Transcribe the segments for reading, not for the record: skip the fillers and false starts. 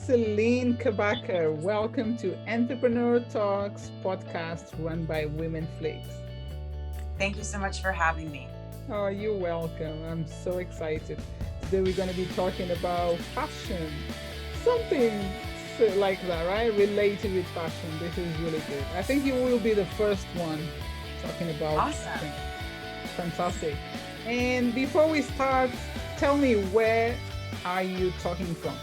Celine Kabaker. Welcome to Entrepreneur Talks podcast run by Women Flakes. Thank you so much for having me. Oh, you're welcome. I'm so excited. Today we're going to be talking about fashion. Something like that, right? Related with fashion. This is really good. I think you will be the first one talking about Awesome. Fantastic. And before we start, tell me, where are you talking from?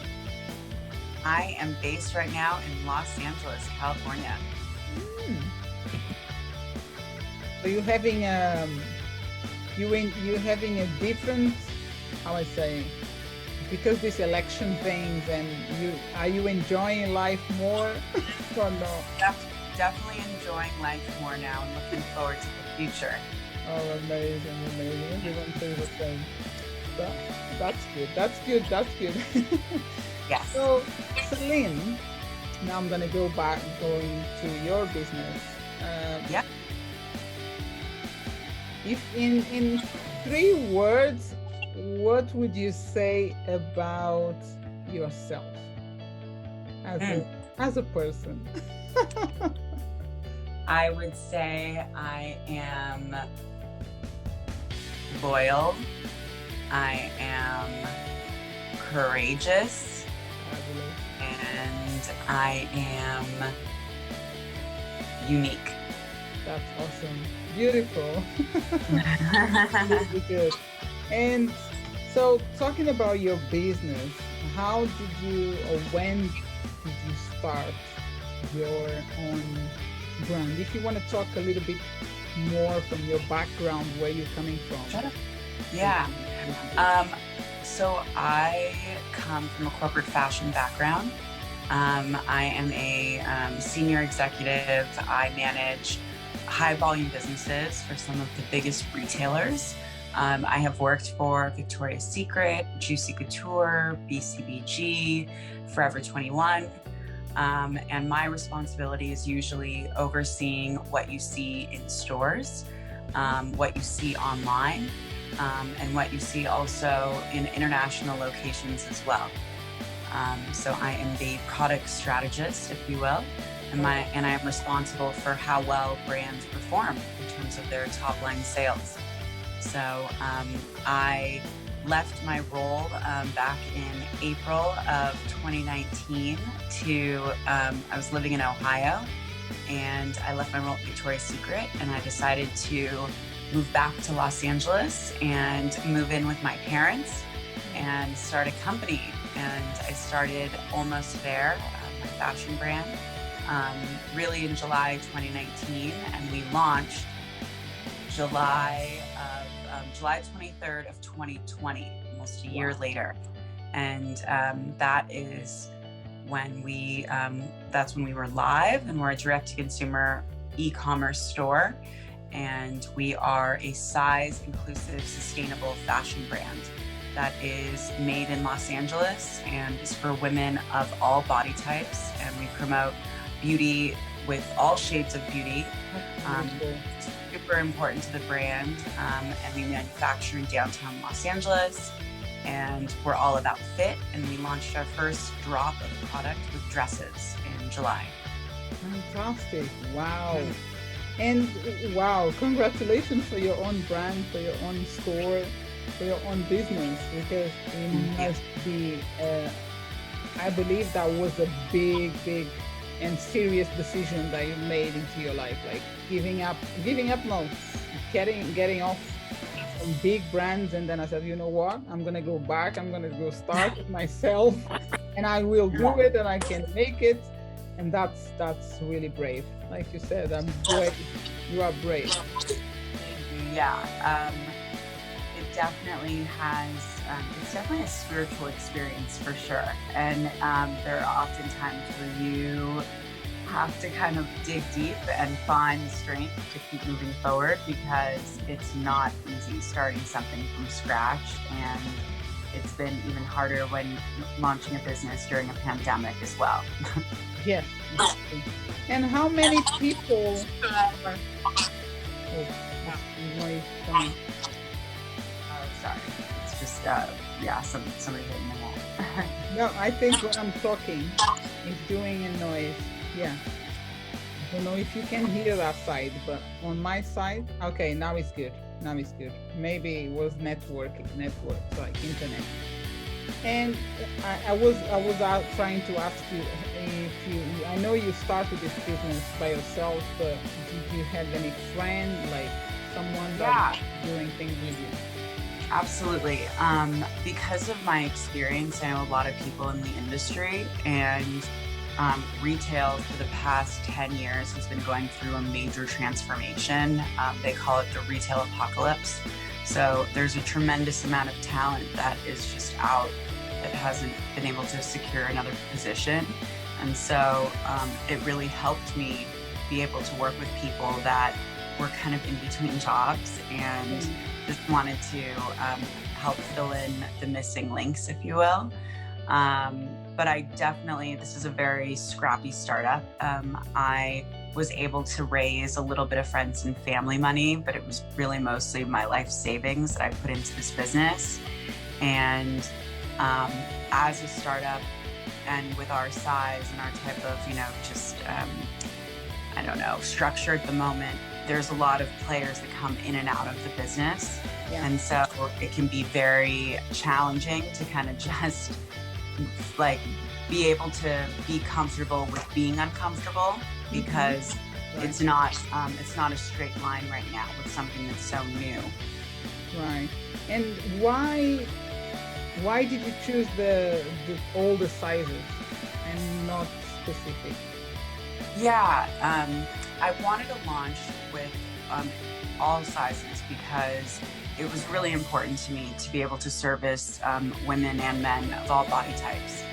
I am based right now in Los Angeles, California. So you having you having a different, how I say, because this election things, and are you enjoying life more or no? Definitely enjoying life more now and looking forward to the future. Oh, amazing. Everyone says the same. So, that's good. Yes. So, Celine, now I'm going to go to your business. Yeah. If in 3 words, what would you say about yourself as a person? I would say I am loyal. I am courageous. And I am unique. That's awesome. Beautiful. Really good. And so, talking about your business, how did you, or when did you start your own brand? If you want to talk a little bit more from your background, where you're coming from. Sure. Yeah. So I come from a corporate fashion background. I am a senior executive. I manage high volume businesses for some of the biggest retailers. I have worked for Victoria's Secret, Juicy Couture, BCBG, Forever 21. And my responsibility is usually overseeing what you see in stores, what you see online, and what you see also in international locations as well. So I am the product strategist, if you will, and I am responsible for how well brands perform in terms of their top line sales. So I left my role back in April of 2019 I was living in Ohio, and I left my role at Victoria's Secret, and I decided to move back to Los Angeles and move in with my parents and start a company. And I started Almost There, my fashion brand, really in July 2019, and we launched July 23rd of 2020, almost a year later. And that is when that's when we were live, and we're a direct-to-consumer e-commerce store. And we are a size inclusive, sustainable fashion brand that is made in Los Angeles and is for women of all body types. And we promote beauty with all shades of beauty. Super important to the brand. And we manufacture in downtown Los Angeles. And we're all about fit. And we launched our first drop of the product with dresses in July. Fantastic. Wow. And wow, congratulations for your own brand, for your own store, for your own business, because it must be, I believe that was a big and serious decision that you made into your life, like giving up, no, getting off from big brands. And then I said, you know what, I'm going to go back, I'm going to go start it myself, and I will do it, and I can make it. And that's really brave. Like you said, I'm brave. You are brave. Yeah, it definitely has. It's definitely a spiritual experience for sure. And there are often times where you have to kind of dig deep and find strength to keep moving forward, because it's not easy starting something from scratch. And it's been even harder when launching a business during a pandemic as well. Yes. And how many people are... Oh, sorry. It's just, somebody hitting the wall. No, I think when I'm talking, it's doing a noise. Yeah. I don't know if you can hear that side, but on my side, okay, now it's good. Now it's good. Maybe it was network, like internet. And I was out trying to ask you if you. I know you started this business by yourself, but did you have any friend, like someone that Yeah. was doing things with you? Absolutely. Because of my experience, I know a lot of people in the industry, and retail for the past 10 years has been going through a major transformation. They call it the retail apocalypse. So there's a tremendous amount of talent that is just out that hasn't been able to secure another position. And so it really helped me be able to work with people that were kind of in between jobs and just wanted to help fill in the missing links, if you will. But I definitely, this is a very scrappy startup. I was able to raise a little bit of friends and family money, but it was really mostly my life savings that I put into this business. And as a startup and with our size and our type of, just, I don't know, structure at the moment, there's a lot of players that come in and out of the business. Yeah. And so it can be very challenging to kind of just like be able to be comfortable with being uncomfortable, because Right. it's not a straight line right now with something that's so new. Right. And why did you choose all the sizes and not specific? Yeah, I wanted to launch with all sizes because it was really important to me to be able to service women and men of all body types.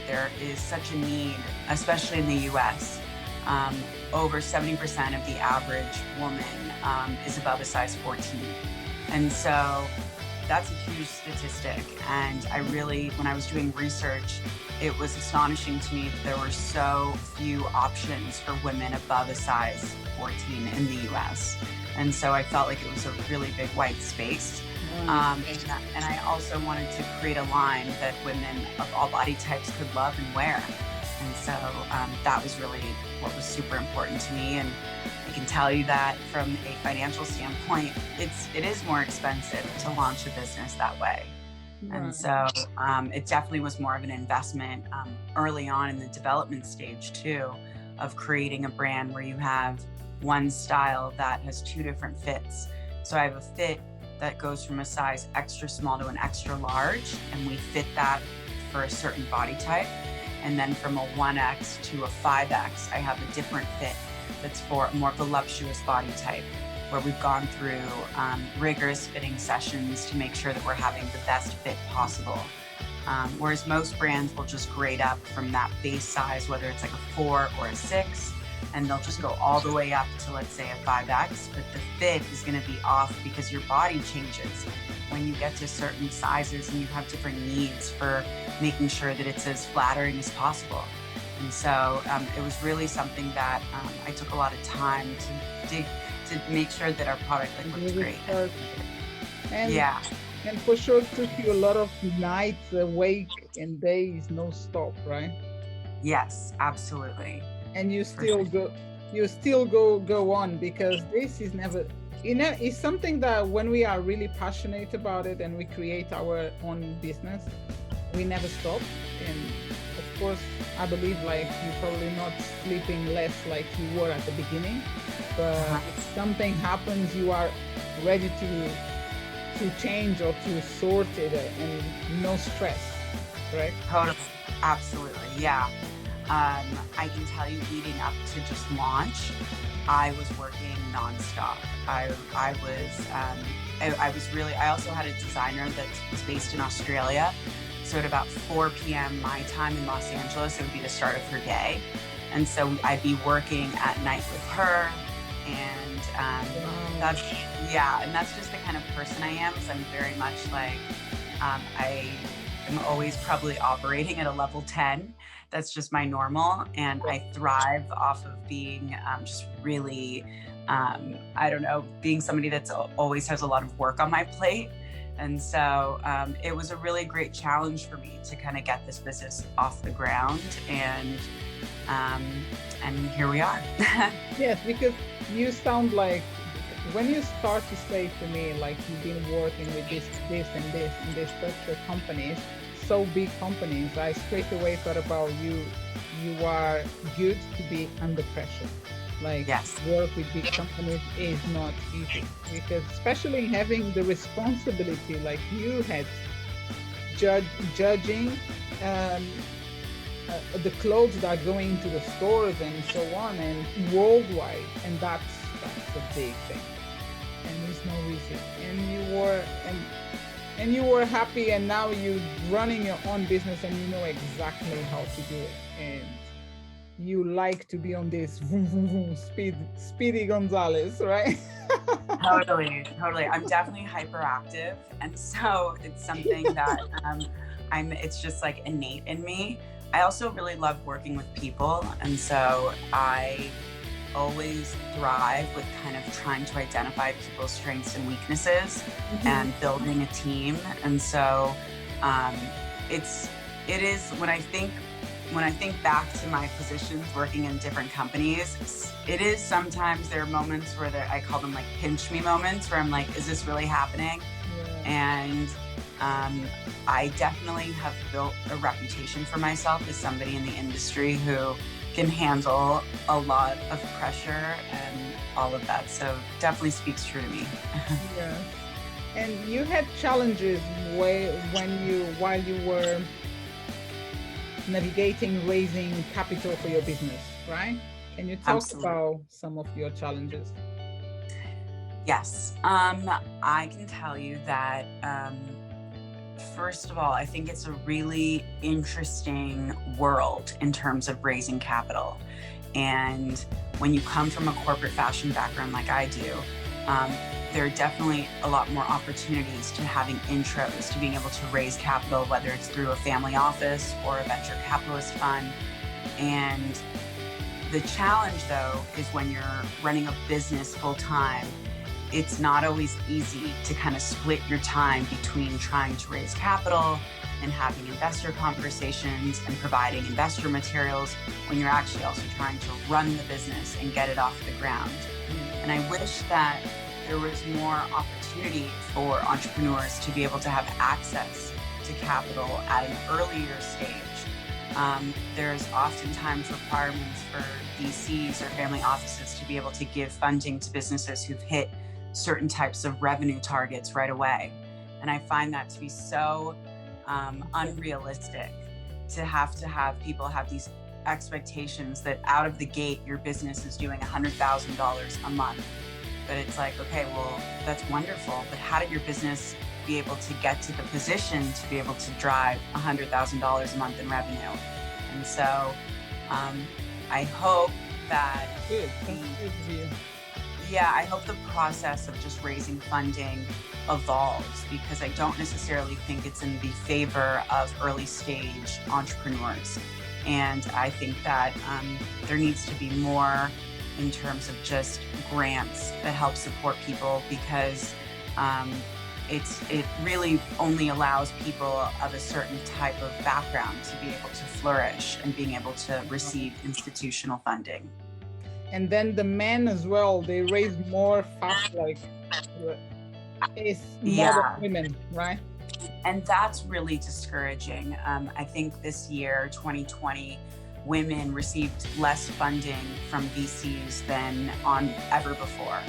There is such a need, especially in the US. Over 70% of the average woman is above a size 14. And so that's a huge statistic. And I really, when I was doing research, it was astonishing to me that there were so few options for women above a size 14 in the US. And so I felt like it was a really big white space. And I also wanted to create a line that women of all body types could love and wear. And so that was really what was super important to me. And I can tell you that from a financial standpoint, it is more expensive to launch a business that way. Right. And so it definitely was more of an investment early on in the development stage too, of creating a brand where you have one style that has two different fits. So I have a fit that goes from a size extra small to an extra large, and we fit that for a certain body type. And then from a 1X to a 5X, I have a different fit that's for more of a voluptuous body type, where we've gone through rigorous fitting sessions to make sure that we're having the best fit possible. Whereas most brands will just grade up from that base size, whether it's like a 4 or a 6, and they'll just go all the way up to, let's say, a 5X, but the fit is going to be off because your body changes when you get to certain sizes and you have different needs for making sure that it's as flattering as possible. And so it was really something that I took a lot of time to make sure that our product looked great. And yeah. And for sure it took you a lot of nights awake and days no stop, right? Yes, absolutely. And you still go on, because this is never, it's something that when we are really passionate about it and we create our own business, we never stop. And of course, I believe like you're probably not sleeping less like you were at the beginning, but if something happens, you are ready to change or to sort it, and no stress, right? Totally. Absolutely. Yeah. I can tell you, leading up to just launch, I was working nonstop. I also had a designer that was based in Australia. So at about 4 p.m. my time in Los Angeles, it would be the start of her day. And so I'd be working at night with her. And that's just the kind of person I am. So I'm very much like, I am always probably operating at a level 10. That's just my normal. And I thrive off of being just really, being somebody that's always has a lot of work on my plate. And so it was a really great challenge for me to kind of get this business off the ground, and here we are. Yes, because you sound like, when you start to say to me like you've been working with this structured companies, so big companies, I straight away thought about you. You are good to be under pressure. Like, Yes. work with big companies is not easy, because especially having the responsibility like you had, judging um, the clothes that are going to the stores and so on, and worldwide, and that's a big thing, and it's no easy. And you were happy, and now you're running your own business, and you know exactly how to do it, and you like to be on this vroom, vroom, vroom, speedy Gonzalez, right? Totally. I'm definitely hyperactive, and so it's something that it's just like innate in me. I also really love working with people, and so I always thrive with kind of trying to identify people's strengths and weaknesses, and building a team. And so it is when I think back to my positions working in different companies, it is sometimes there are moments where I call them like pinch me moments, where I'm like, is this really happening? Yeah. And I definitely have built a reputation for myself as somebody in the industry who can handle a lot of pressure and all of that. So definitely speaks true to me. Yeah. And you had challenges while you were navigating raising capital for your business, right? Can you talk Absolutely. about some of your challenges? Yes. I can tell you that first of all, I think it's a really interesting world in terms of raising capital. And when you come from a corporate fashion background like I do, there are definitely a lot more opportunities to having intros to being able to raise capital, whether it's through a family office or a venture capitalist fund. And the challenge, though, is when you're running a business full time, it's not always easy to kind of split your time between trying to raise capital and having investor conversations and providing investor materials when you're actually also trying to run the business and get it off the ground. And I wish that there was more opportunity for entrepreneurs to be able to have access to capital at an earlier stage. There's oftentimes requirements for VCs or family offices to be able to give funding to businesses who've hit certain types of revenue targets right away. And I find that to be so unrealistic, to have people have these expectations that out of the gate your business is doing $100,000 a month. But it's like, okay, well, that's wonderful, but how did your business be able to get to the position to be able to drive $100,000 a month in revenue? And so I hope that I hope the process of just raising funding evolves, because I don't necessarily think it's in the favor of early stage entrepreneurs. And I think that there needs to be more in terms of just grants that help support people, because it really only allows people of a certain type of background to be able to flourish and being able to receive institutional funding. And then the men as well, they raise more fast, like it's more than women, right? And that's really discouraging. I think this year, 2020, women received less funding from VCs than on ever before.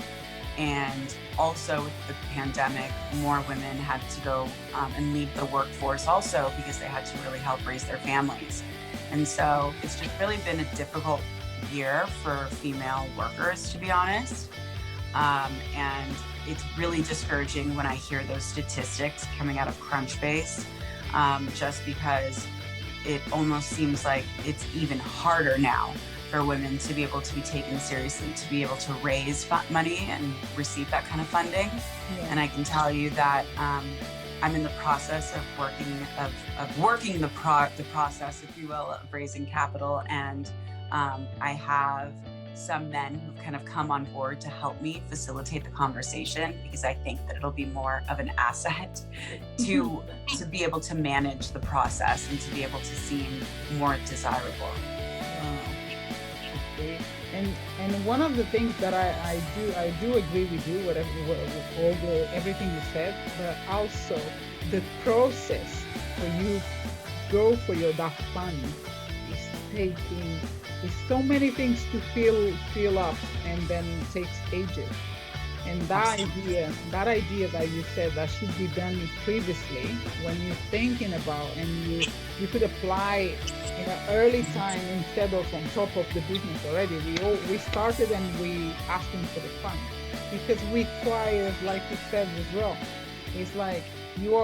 And also with the pandemic, more women had to go and leave the workforce also, because they had to really help raise their families. And so it's just really been a difficult year for female workers, to be honest. And it's really discouraging when I hear those statistics coming out of Crunchbase, just because it almost seems like it's even harder now for women to be able to be taken seriously, to be able to raise money and receive that kind of funding. Yeah. And I can tell you that I'm in the process of working the process, if you will, of raising capital. And I have some men who've kind of come on board to help me facilitate the conversation, because I think that it'll be more of an asset to be able to manage the process and to be able to seem more desirable. Okay. And one of the things that I do agree with you with everything you said, but also the process for you go for that fund is so many things to fill up, and then it takes ages. And that idea that you said that should be done previously, when you're thinking about, and you could apply in an early time instead of on top of the business already. We started and we asking for the fund, because requires, like you said as well, it's like you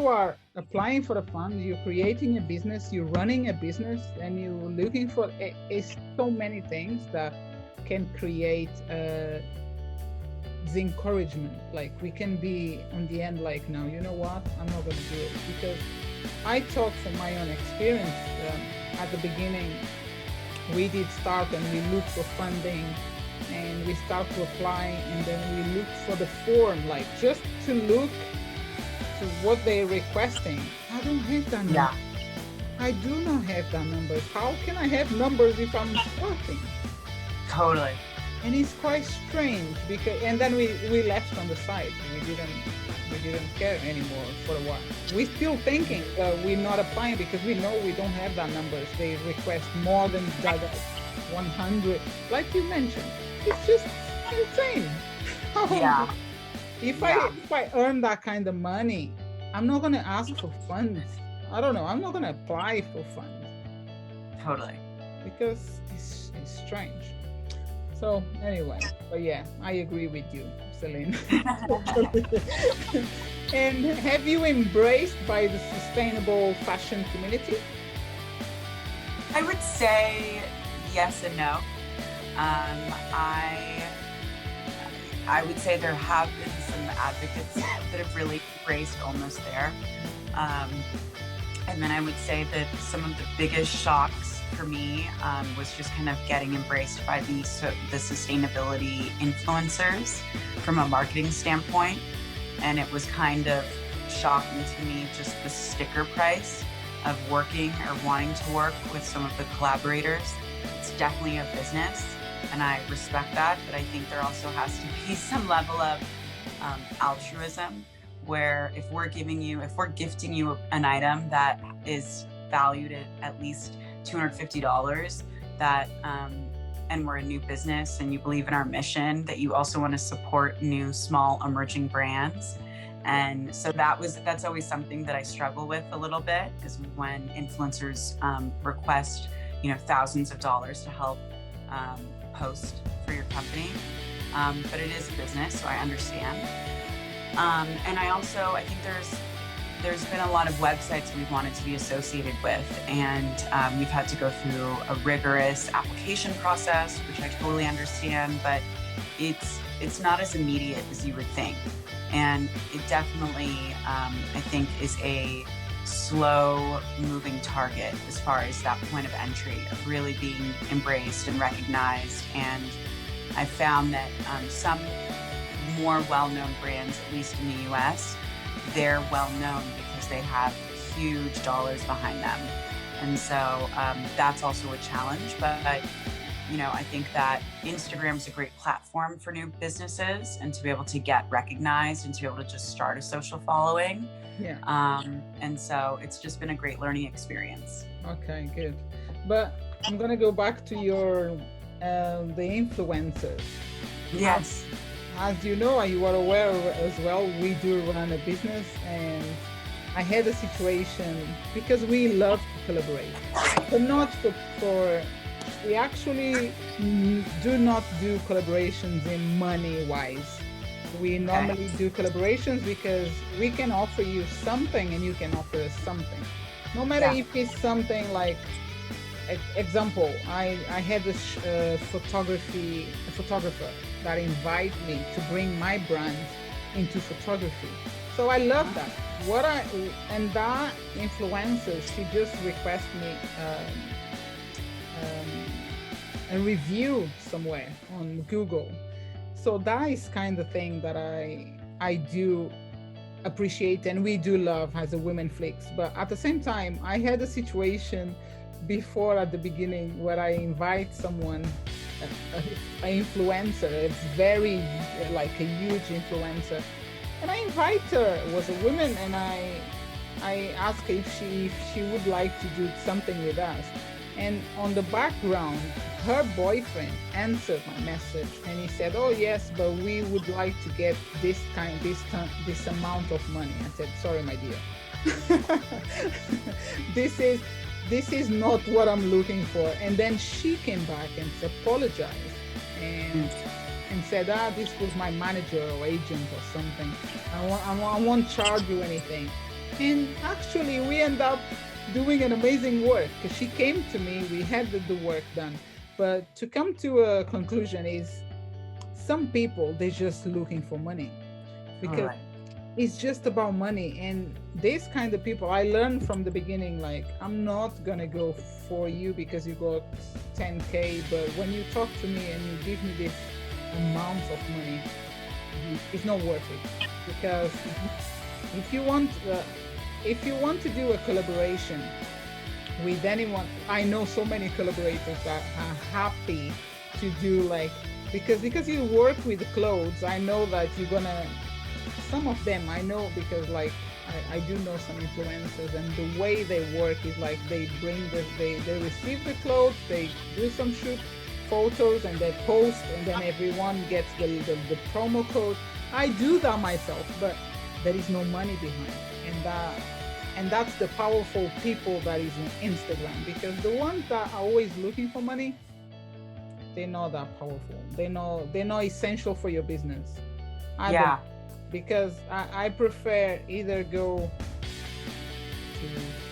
are applying for the fund, you're creating a business, you're running a business, and you're looking for it's so many things that can create the encouragement. Like, we can be on the end like, no, you know what, I'm not going to do it. Because I talk from my own experience. At the beginning, we did start and we looked for funding, and we start to apply, and then we look for the form, like just to look to what they're requesting. I don't have that number. Yeah. I do not have that numbers. How can I have numbers if I'm starting? Totally. And it's quite strange, because, and then we left on the side. We didn't care anymore for a while. We're still thinking we're not applying because we know we don't have that numbers. They request more than that 100, like you mentioned. It's just insane. Yeah. If I earn that kind of money, I'm not gonna ask for funds. I don't know. I'm not gonna apply for funds. Totally. Because it's strange. So anyway, but yeah, I agree with you, Celine. And have you embraced by the sustainable fashion community? I would say yes and no. I would say there have been some advocates that have really embraced Almost There. And then I would say that some of the biggest shocks for me was just kind of getting embraced by the sustainability influencers from a marketing standpoint. And it was kind of shocking to me, just the sticker price of working or wanting to work with some of the collaborators. It's definitely a business, and I respect that, but I think there also has to be some level of altruism, where if we're gifting you an item that is valued at least $250, that and we're a new business and you believe in our mission, that you also want to support new, small, emerging brands. And so that's always something that I struggle with a little bit, is when influencers request, thousands of dollars to help post for your company. But it is a business, so I understand. And I think there's been a lot of websites we've wanted to be associated with, and we've had to go through a rigorous application process, which I totally understand, but it's not as immediate as you would think. And it definitely, I think, is a slow moving target as far as that point of entry of really being embraced and recognized. And I found that some more well-known brands, at least in the US, they're well-known because they have huge dollars behind them. And so that's also a challenge. But I think that Instagram is a great platform for new businesses, and to be able to get recognized and to be able to just start a social following. Yeah. And so it's just been a great learning experience. Okay, good. But I'm gonna go back to your the influencers. Yes. As you know, you are aware as well, we do run a business, and I had a situation because we love to collaborate, but not for we actually do not do collaborations in money wise. We normally do collaborations because we can offer you something and you can offer us something. No matter if it's something like, example, I had a photographer that invited me to bring my brand into photography. So I love that. And that influencer, she just requested me a review somewhere on Google. So that is kind of thing that I do appreciate and we do love as a women flicks. But at the same time, I had a situation before at the beginning where I invite someone, an influencer, it's very like a huge influencer, and I invite her, it was a woman, and I asked if she would like to do something with us. And on the background, her boyfriend answered my message and he said, "Oh yes, but we would like to get this amount of money." I said, "Sorry, my dear, this is not what I'm looking for." And then she came back and apologized and said, "This was my manager or agent or something. I won't charge you anything." And actually, we end up doing an amazing work because she came to me, we had the work done. But to come to a conclusion is some people, they're just looking for money because it's just about money. And these kind of people, I learned from the beginning, like, I'm not gonna go for you because you got 10K, but when you talk to me and you give me this amount of money, it's not worth it. Because if you want to do a collaboration with anyone, I know so many collaborators that are happy to do, like, because you work with clothes, I know that you're gonna, some of them I know, because like I do know some influencers, and the way they work is like they bring they receive the clothes, they do some shoot photos and they post, and then everyone gets the promo code. I do that myself, but there is no money behind, and that's the powerful people that is in Instagram, because the ones that are always looking for money, they're not that powerful. They're not essential for your business. Because I prefer either go to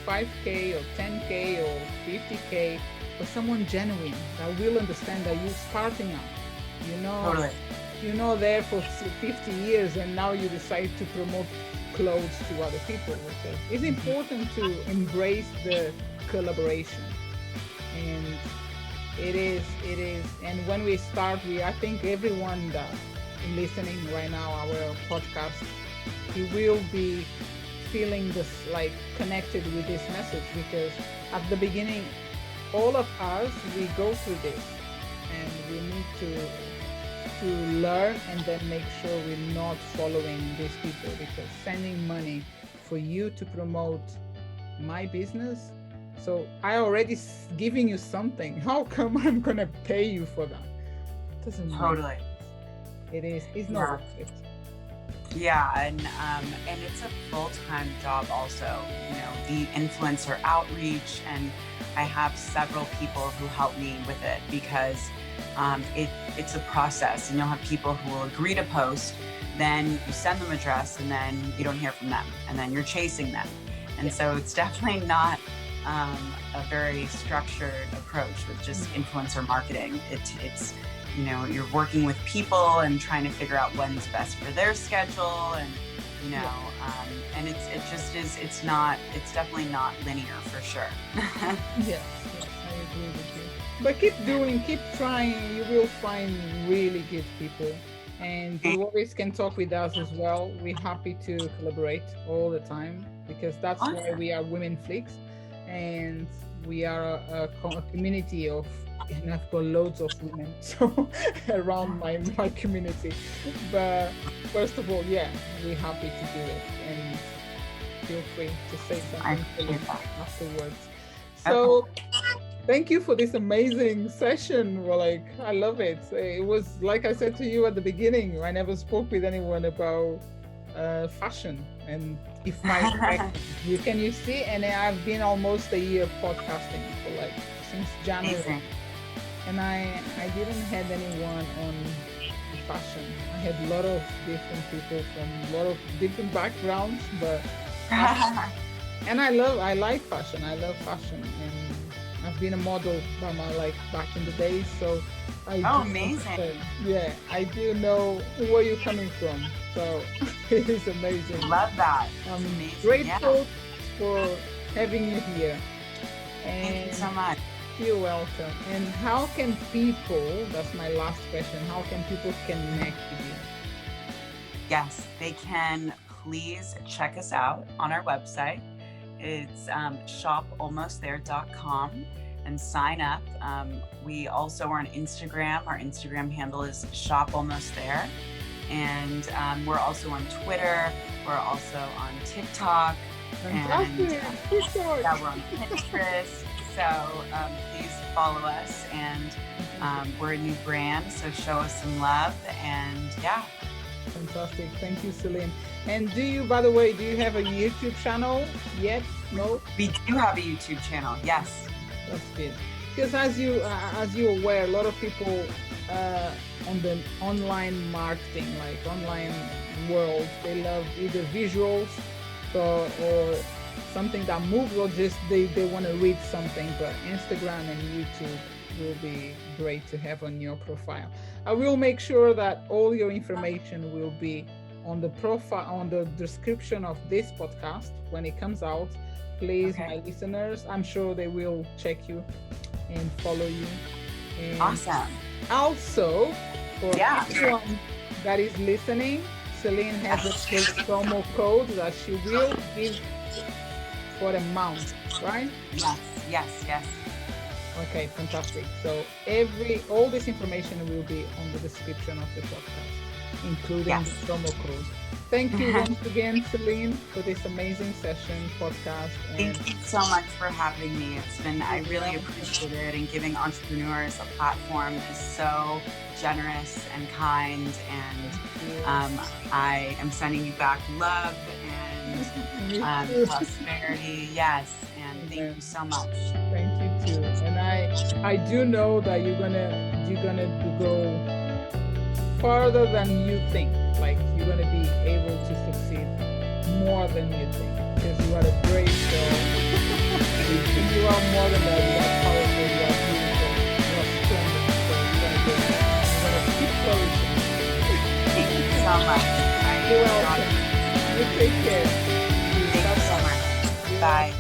5K or 10K or 50K for someone genuine that will understand that you're starting out. You're not there for 50 years and now you decide to promote clothes to other people. Because it's important to embrace the collaboration, and it is. And when we start, I think everyone that listening right now our podcast, he will be feeling this, like, connected with this message, because at the beginning, all of us, we go through this, and we need to learn and then make sure we're not following these people, because sending money for you to promote my business, so I already giving you something, how come I'm gonna pay you for that? It doesn't Totally. It's not worth it. Yeah, and it's a full-time job also, the influencer outreach, and I have several people who help me with it, because it's a process, and you'll have people who will agree to post, then you send them a dress, and then you don't hear from them, and then you're chasing them. And so it's definitely not a very structured approach with just influencer marketing. It's you're working with people and trying to figure out when's best for their schedule, and and it's definitely not linear for sure. Yes, I agree with you. But keep trying, you will find really good people, and you always can talk with us as well. We're happy to collaborate all the time, because that's why we are Women Flicks, and we are a community of, and I've got loads of women so around my community. But first of all, we're happy to do it, and feel free to say something afterwards. So thank you for this amazing session. Well, like, I love it. It was, like I said to you at the beginning, I never spoke with anyone about fashion, and if you see, and I've been almost a year podcasting for, like, since January. Amazing. And I didn't have anyone on fashion. I had a lot of different people from a lot of different backgrounds, but and I like fashion. I love fashion, and I've been a model by back in the days, so amazing. I do know where you're coming from. So it is amazing. Love that. I'm amazing. grateful for having you here. And thank you so much. You're welcome. And how can people, that's my last question, how can people connect with you? Yes, they can. Please check us out on our website. It's shopalmostthere.com and sign up. We also are on Instagram. Our Instagram handle is shopalmostthere. And we're also on Twitter. We're also on TikTok. Fantastic. TikTok. Yeah, we're on Pinterest. So please follow us. And we're a new brand, so show us some love. And yeah. Fantastic. Thank you, Celine. And do you, by the way, do you have a YouTube channel yet? No? We do have a YouTube channel. Yes. That's good. Because as you're aware, a lot of people on the online marketing, like online world, they love either visuals or something that moves, or just they want to read something. But Instagram and YouTube will be great to have on your profile. I will make sure that all your information will be on the profile, on the description of this podcast when it comes out. Please, Okay. my listeners, I'm sure they will check you and follow you. And Awesome. also, for everyone that is listening, Celine has a promo code that she will give for a month, right? Yes. Okay, fantastic. So all this information will be on the description of the podcast, including the promo code. Thank you once again, Celine, for this amazing podcast. And thank you so much for having me. I really appreciate it, and giving entrepreneurs a platform is so generous and kind. And I am sending you back love and prosperity. Yes. And thank you so much. Thank you too. And I do know that you're gonna go farther than you think. Like, you're gonna be able to succeed more than you think, because you are a great girl. You are more than that. You are powerful. You are beautiful. You are strong. So you're gonna keep flourishing. Thank you so much. You're welcome. You take care. Thank you so much. Bye.